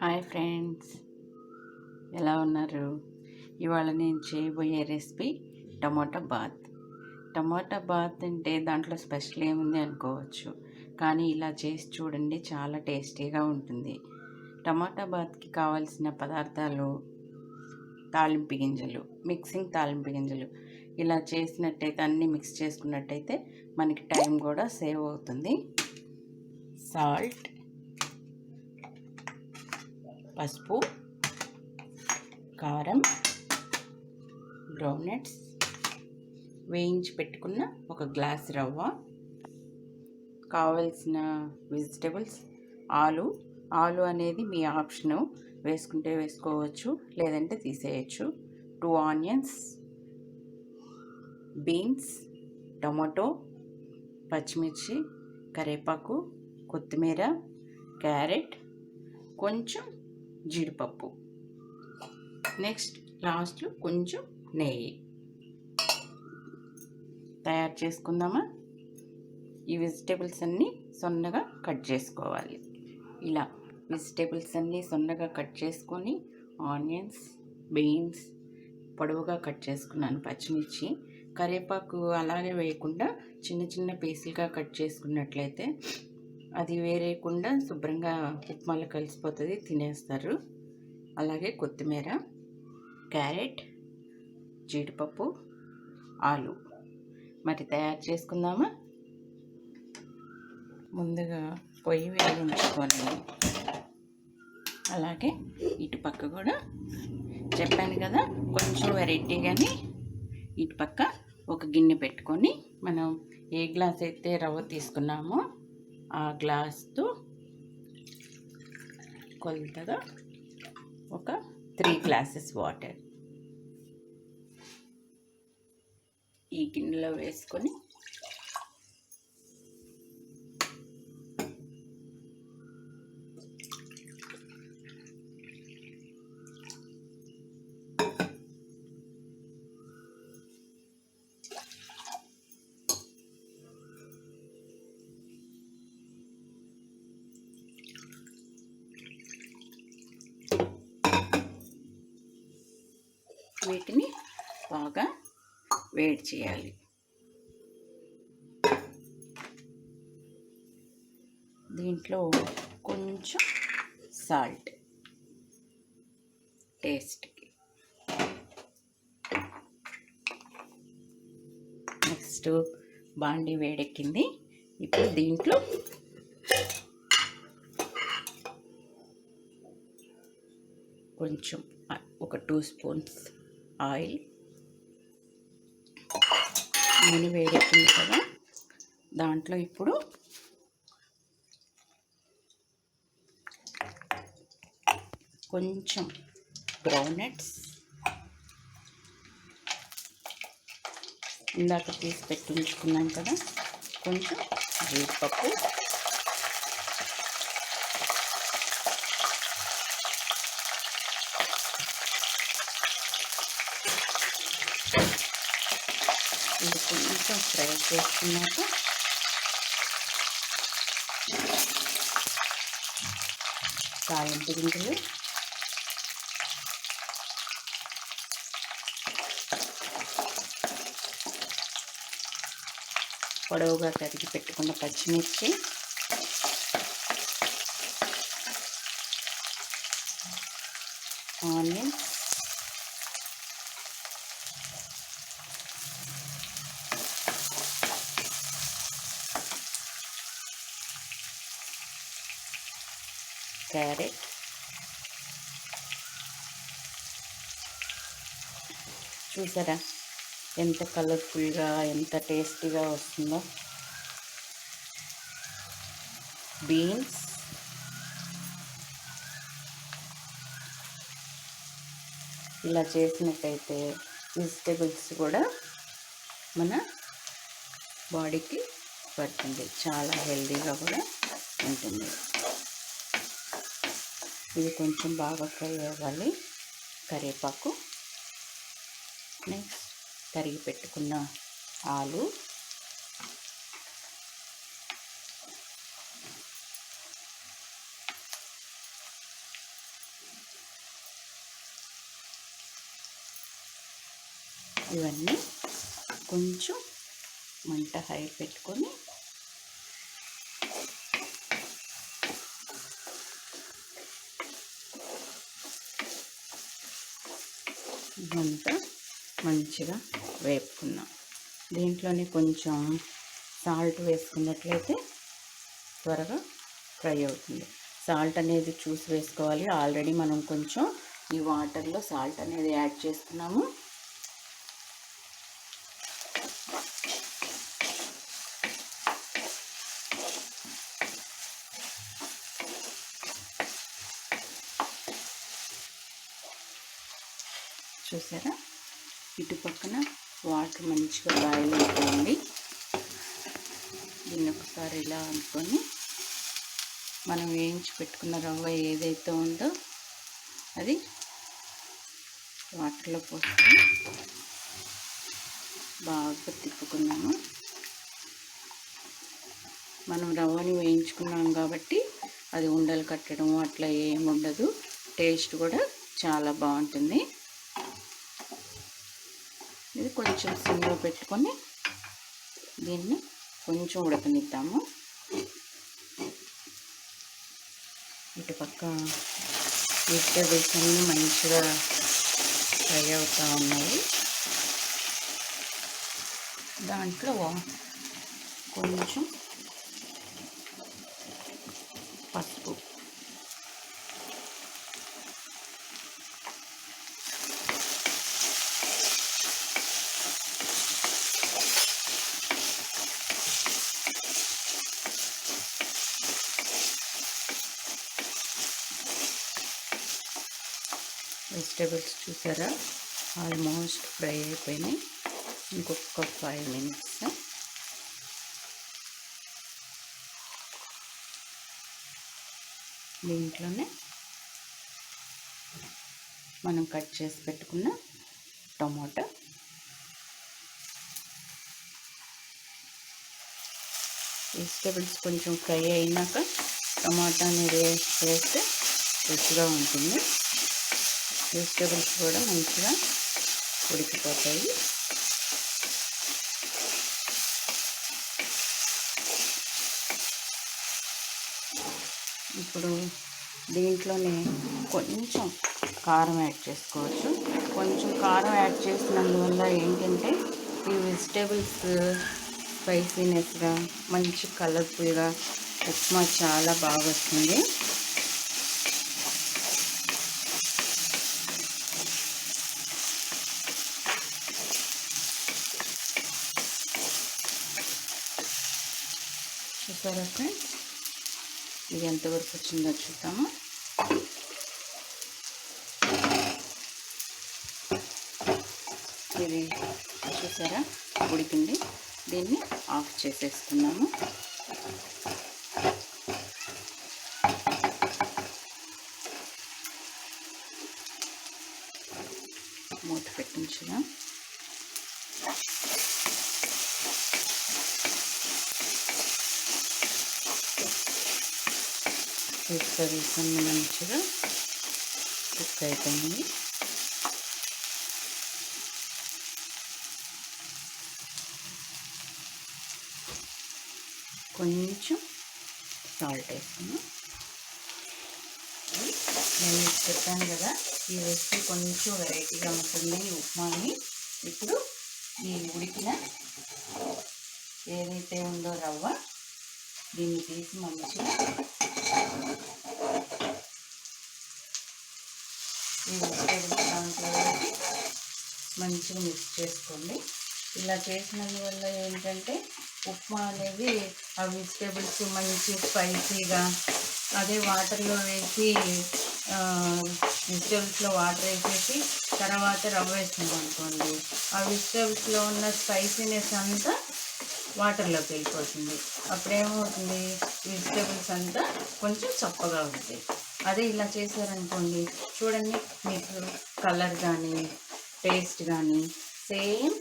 Hi friends, ఎలా ఉన్నారు? ఇవాళ నేను చేయబోయే recipe tomato bath. Tomato bath అంటే దాంట్లో స్పెషల్ ఏముంది అనుకోవచ్చు, కానీ ఇలా చేసి చూడండి, చాలా టేస్టీగా ఉంటుంది. టమోటా బాత్కి కావాల్సిన పదార్థాలు: తాలింపు గింజలు, మిక్సింగ్ తాలింపు గింజలు. ఇలా చేసినట్టయితే, అన్నీ మిక్స్ చేసుకున్నట్టయితే మనకి టైం కూడా సేవ్ అవుతుంది. సాల్ట్, పసుపు, కారం, గ్రౌండ్నట్స్, వేయించి పెట్టుకున్న ఒక గ్లాస్ రవ్వ, కావలసిన వెజిటబుల్స్. ఆలు అనేది మీ ఆప్షను, వేసుకుంటే వేసుకోవచ్చు, లేదంటే తీసేయచ్చు. 2 ఆనియన్స్, బీన్స్, టమాటో, పచ్చిమిర్చి, కరివేపాకు, కొత్తిమీర, క్యారెట్, కొంచెం జీడిపప్పు, నెక్స్ట్ లాస్ట్లో కొంచెం నెయ్యి. తయారు చేసుకుందామా? ఈ వెజిటేబుల్స్ అన్నీ సన్నగా కట్ చేసుకోవాలి. ఇలా వెజిటేబుల్స్ అన్నీ సన్నగా కట్ చేసుకొని, ఆనియన్స్, బీన్స్ పొడవుగా కట్ చేసుకున్నాను, పచ్చిమిర్చి, కరివేపాకు అలాగే వేయకుండా చిన్న చిన్న పీసులుగా కట్ చేసుకున్నట్లయితే అది వేరేయకుండా శుభ్రంగా ఉప్మాలో కలిసిపోతుంది, తినేస్తారు. అలాగే కొత్తిమీర, క్యారెట్, జీడిపప్పు, ఆలు. మరి తయారు చేసుకుందామా? ముందుగా పొయ్యి వేయించుకొని, అలాగే ఇటుపక్క కూడా చెప్పాను కదా, కొంచెం వెరైటీగాని ఇటుపక్క ఒక గిన్నె పెట్టుకొని, మనం ఏ గ్లాస్ అయితే రవ్వ తీసుకున్నామో ఆ గ్లాస్తో కొలతగా ఒక 3 గ్లాసెస్ వాటర్ ఈ గిన్నెలో వేసుకొని వీటిని బాగా వేడి చేయాలి. దీంట్లో కొంచెం సాల్ట్ టేస్ట్కి. నెక్స్ట్ బాండి వేడెక్కింది. ఇప్పుడు దీంట్లో కొంచెం ఒక 2 స్పూన్స్ ఆయిల్. నూనె వేడెక్కింది కదా, దాంట్లో ఇప్పుడు కొంచెం గ్రౌండ్నట్స్, ఇందాక తీసి పెట్టించుకున్నాం కదా, కొంచెం జీడిపప్పు, ఇది కొంచెం ఫ్రై చేసుకున్నాక తాలింపు గింజలు, పొడవుగా తరిగి పెట్టుకున్న పచ్చిమిర్చి, ఆనియన్స్, క్యారెట్, చూసారా ఎంత కలర్ఫుల్గా, ఎంత టేస్టీగా వస్తుందో. బీన్స్, ఇలా చేసినట్టయితే వెజిటేబుల్స్ కూడా మన బాడీకి పడుతుంది, చాలా హెల్తీగా కూడా ఉంటుంది. ఇది కొంచెం బాగా ఫ్రై అవ్వాలి. కరివేపాకు, నెక్స్ట్ తరిగి పెట్టుకున్న ఆలు, ఇవన్నీ కొంచెం మంట హై పెట్టుకొని ఇదంతా మంచిగా వేపుకున్నాం. దీంట్లోనే కొంచెం సాల్ట్ వేసుకున్నట్లయితే త్వరగా ఫ్రై అవుతుంది. సాల్ట్ అనేది చూసి వేసుకోవాలి. ఆల్రెడీ మనం కొంచెం ఈ వాటర్లో సాల్ట్ అనేది యాడ్ చేస్తున్నాము. చూసారా, ఇటు పక్కన వాటర్ మంచిగా బాయిల్ అయిపోయింది. దీన్ని ఒకసారి ఇలా అనుకొని మనం వేయించి పెట్టుకున్న రవ్వ ఏదైతే ఉందో అది వాటర్లో పోసుకొని బాగా తిప్పుకున్నాము. మనం రవ్వని వేయించుకున్నాం కాబట్టి అది ఉండలు కట్టడం అట్లా ఏముండదు. టేస్ట్ కూడా చాలా బాగుంటుంది. ఇది కొంచెం సిమ్లో పెట్టుకొని దీన్ని కొంచెం ఉడకనిద్దాము. ఇటు పక్క వెజిటేబుల్స్ అన్నీ మంచిగా ఫ్రై అవుతూ ఉన్నాయి. దాంట్లో కొంచెం పసుపు, వెజిటేబుల్స్ చూసారా ఆల్మోస్ట్ ఫ్రై అయిపోయినాయి. ఇంకొక 5 minutes. దీంట్లోనే మనం కట్ చేసి పెట్టుకున్న టమాటా, వెజిటేబుల్స్ కొంచెం ఫ్రై అయినాక టమాటా అనేది వేస్తే రుచిగా ఉంటుంది. వెజిటేబుల్స్ కూడా మంచిగా ఉడికిపోతాయి. ఇప్పుడు దీంట్లోనే కొంచెం కారం యాడ్ చేసుకోవచ్చు. కొంచెం కారం యాడ్ చేసినందువల్ల ఏంటంటే ఈ వెజిటేబుల్స్ స్పైసీనెస్గా మంచి కలర్ఫుల్గా ఉప్మా చాలా బాగా వస్తుంది. చూసారా ఫ్రెండ్స్, ఇది ఎంతవరకు వచ్చిందో చూద్దాము. ఇది చూసారా ఉడికింది. దీన్ని ఆఫ్ చేసేసుకున్నాము. మూత పెట్టించుదాం. వెజిటేబుల్స్ అన్నీ మంచిగా కుక్ అయిపోయింది. కొంచెం సాల్ట్ వేసుకున్నాం. నేను చెప్పాను కదా, ఈ రెసిపీ కొంచెం వెరైటీగా ఉంటుంది ఈ ఉప్మాని. ఇప్పుడు ఈ ఉడికిన ఏదైతే ఉందో రవ్వ దీన్ని తీసి మంచిగా ఈ వెజిటేబుల్స్ దాంట్లో మంచిగా మిక్స్ చేసుకోండి. ఇలా చేసినందువల్ల ఏంటంటే ఉప్మా అనేది ఆ వెజిటేబుల్స్ మంచి స్పైసీగా, అదే వాటర్లో వేసి వెజిటేబుల్స్లో వాటర్ వేసేసి తర్వాత రవ్వ వేసినాం అనుకోండి, ఆ వెజిటేబుల్స్లో ఉన్న స్పైసీనెస్ అంతా వాటర్లోకి వెళ్ళిపోతుంది. అప్పుడేమవుతుంది, వెజిటేబుల్స్ అంతా కొంచెం చప్పగా ఉంటాయి. అదే ఇలా చేశారనుకోండి, చూడండి మీకు కలర్ కానీ టేస్ట్ కానీ సేమ్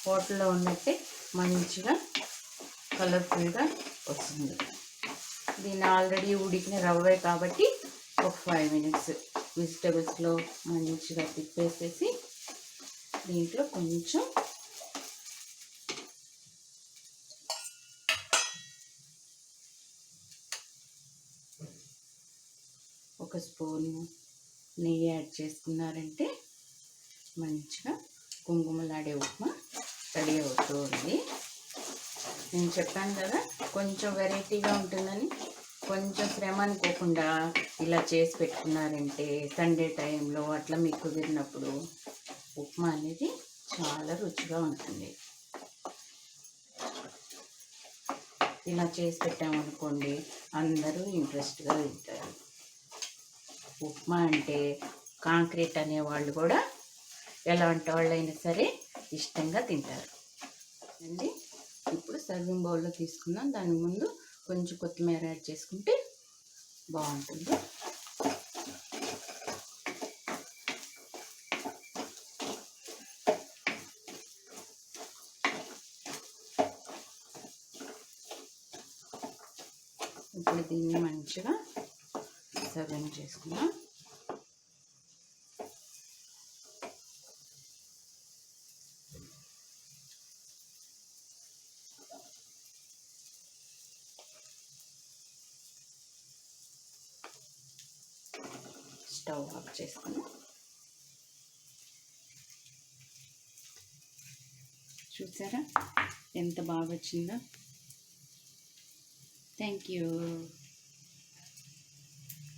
హోటల్లో ఉన్నట్టే మంచిగా కలర్ఫుల్గా వస్తుంది. దీన్ని ఆల్రెడీ ఉడికిన రవ్వే కాబట్టి ఒక 5 minutes వెజిటేబుల్స్లో మంచిగా తిప్పేసేసి దీంట్లో కొంచెం ఒక స్పూను నెయ్యి యాడ్ చేసుకున్నారంటే మంచిగా కుంకుమలాడే ఉప్మా రెడీ అవుతుంది. నేను చెప్పాను కదా కొంచెం వెరైటీగా ఉంటుందని. కొంచెం శ్రమ అనుకోకుండా ఇలా చేసి పెట్టుకున్నారంటే సండే టైంలో అట్లా మీకు కుదిరినప్పుడు ఉప్మా అనేది చాలా రుచిగా ఉంటుంది. ఇలా చేసి పెట్టామనుకోండి అందరూ ఇంట్రెస్ట్గా తింటారు. ఉప్మా అంటే కాంక్రీట్ అనేవాళ్ళు కూడా ఎలాంటి వాళ్ళైనా సరే ఇష్టంగా తింటారు అండి. ఇప్పుడు సర్వింగ్ బౌల్లో తీసుకుందాం. దాని ముందు కొంచెం కొత్తిమీర యాడ్ చేసుకుంటే బాగుంటుంది. ఇప్పుడు దీన్ని మంచిగా సర్వింగ్ చేసుకుందాం. స్టవ్ ఆఫ్ చేసుకుందాం. చూసారా ఎంత బాగా వచ్చిందో. Thank you.